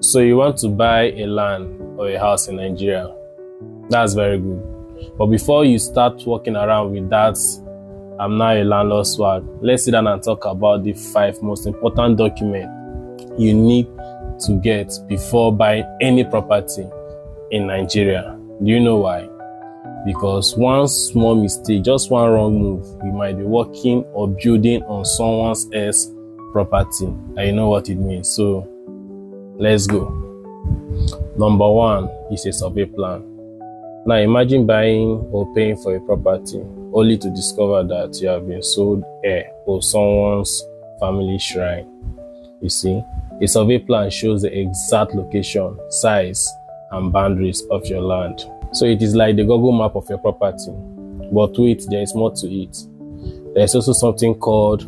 So you want to buy a land or a house in Nigeria. That's very good. But before you start walking around with that, I'm now a landlord swag, let's sit down and talk about the 5 most important documents you need to get before buying any property in Nigeria. Do you know why? Because one small mistake, just one wrong move, you might be working or building on someone else's property, and you know what it means. So let's go. Number 1 is a survey plan. Now imagine buying or paying for a property only to discover that you have been sold heir or someone's family shrine. You see, a survey plan shows the exact location, size, and boundaries of your land. So it is like the Google map of your property. But wait, there is more to it. There is also something called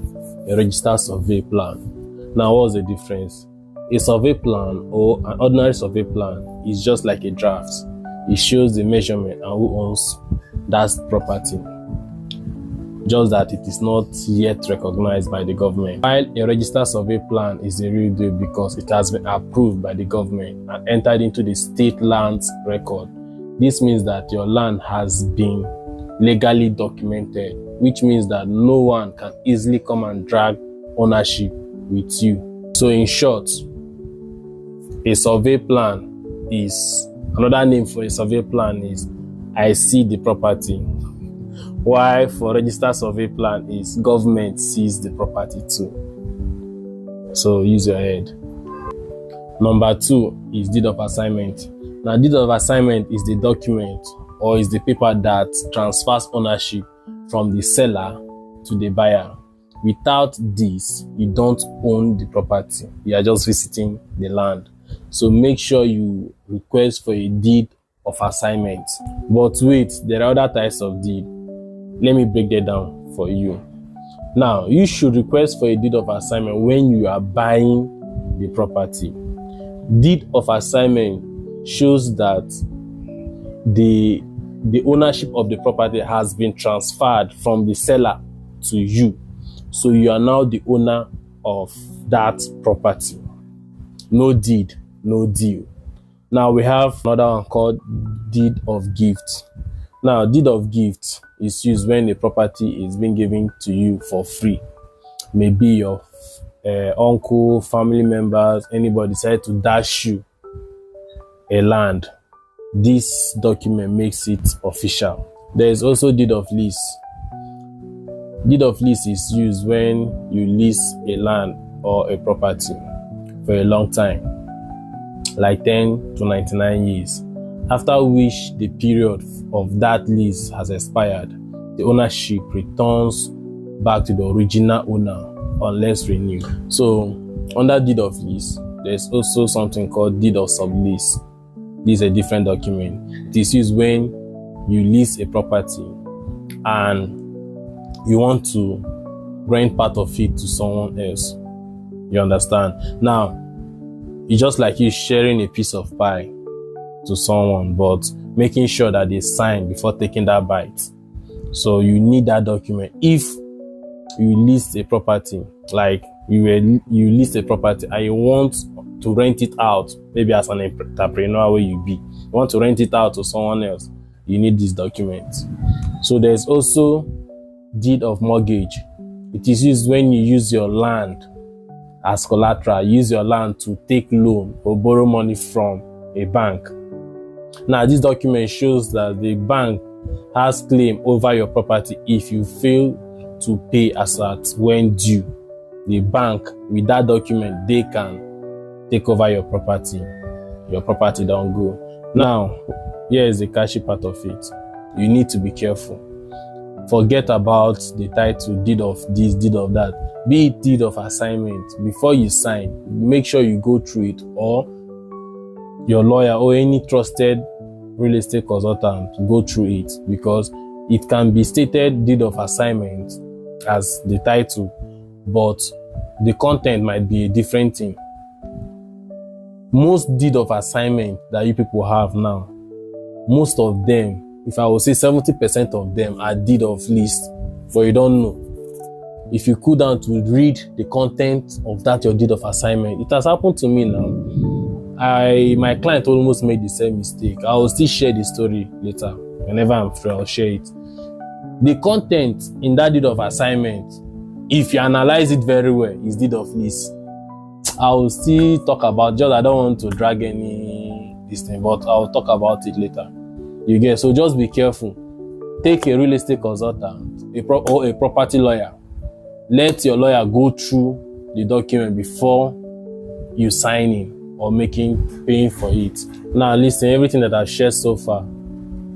a registered survey plan. Now, what's the difference? A survey plan or an ordinary survey plan is just like a draft. It shows the measurement and who owns that property, just that it is not yet recognized by the government. While a registered survey plan is the real deal because it has been approved by the government and entered into the state lands record. This means that your land has been legally documented, which means that no one can easily come and drag ownership with you. So in short, a survey plan is, another name for a survey plan is I see the property. While for registered survey plan is government sees the property too. So use your head. Number 2 is deed of assignment. Now, deed of assignment is the document or is the paper that transfers ownership from the seller to the buyer. Without this, you don't own the property. You are just visiting the land. So make sure you request for a deed of assignment. But wait, there are other types of deed. Let me break that down for you. Now, you should request for a deed of assignment when you are buying the property. Deed of assignment shows that the ownership of the property has been transferred from the seller to you. So you are now the owner of that property. No deed, no deal. Now we have another one called deed of gift. Now, deed of gift is used when a property is being given to you for free. Maybe your uncle, family members, anybody decided to dash you a land. This document makes it official. There is also deed of lease. Deed of lease is used when you lease a land or a property for a long time, like 10 to 99 years, after which the period of that lease has expired. The ownership returns back to the original owner unless renewed. So under deed of lease, there's also something called deed of sublease. This is a different document. This is when you lease a property and you want to rent part of it to someone else. You understand? Now, it's just like you sharing a piece of pie to someone, but making sure that they sign before taking that bite. So you need that document. If you lease a property, like you lease a property and you want to rent it out, maybe as an entrepreneur where you want to rent it out to someone else, you need this document. So there's also deed of mortgage. It is used when you use your land as collateral, use your land to take loan or borrow money from a bank. Now, this document shows that the bank has claim over your property if you fail to pay as at when due. The bank, with that document, they can take over your property. Your property don't go. Now, here is the catchy part of it. You need to be careful. Forget about the title, deed of this, deed of that. Be it deed of assignment. Before you sign, make sure you go through it, or your lawyer or any trusted real estate consultant go through it, because it can be stated deed of assignment as the title, but the content might be a different thing. Most deed of assignment that you people have now, most of them, if I would say 70% of them, are deed of lease, but you don't know. If you cool down to read the content of that your deed of assignment, it has happened to me now. My client almost made the same mistake. I will still share the story later. Whenever I'm free, I'll share it. The content in that deed of assignment, if you analyze it very well, is deed of lease. I will still talk about, just I don't want to drag any this thing, but I'll talk about it later. You get, so just be careful. Take a real estate consultant or a property lawyer. Let your lawyer go through the document before you sign in or paying for it. Now listen, everything that I've shared so far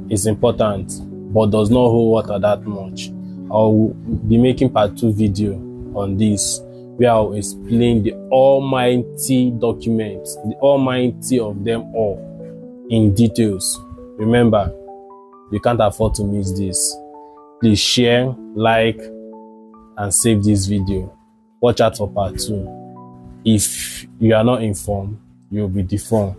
is important, but does not hold water that much. I'll be making part 2 video on this, where I'll explain the almighty documents, the almighty of them all in details. Remember, you can't afford to miss this. Please share, like, and save this video. Watch out for part 2. If you are not informed, you'll be deformed.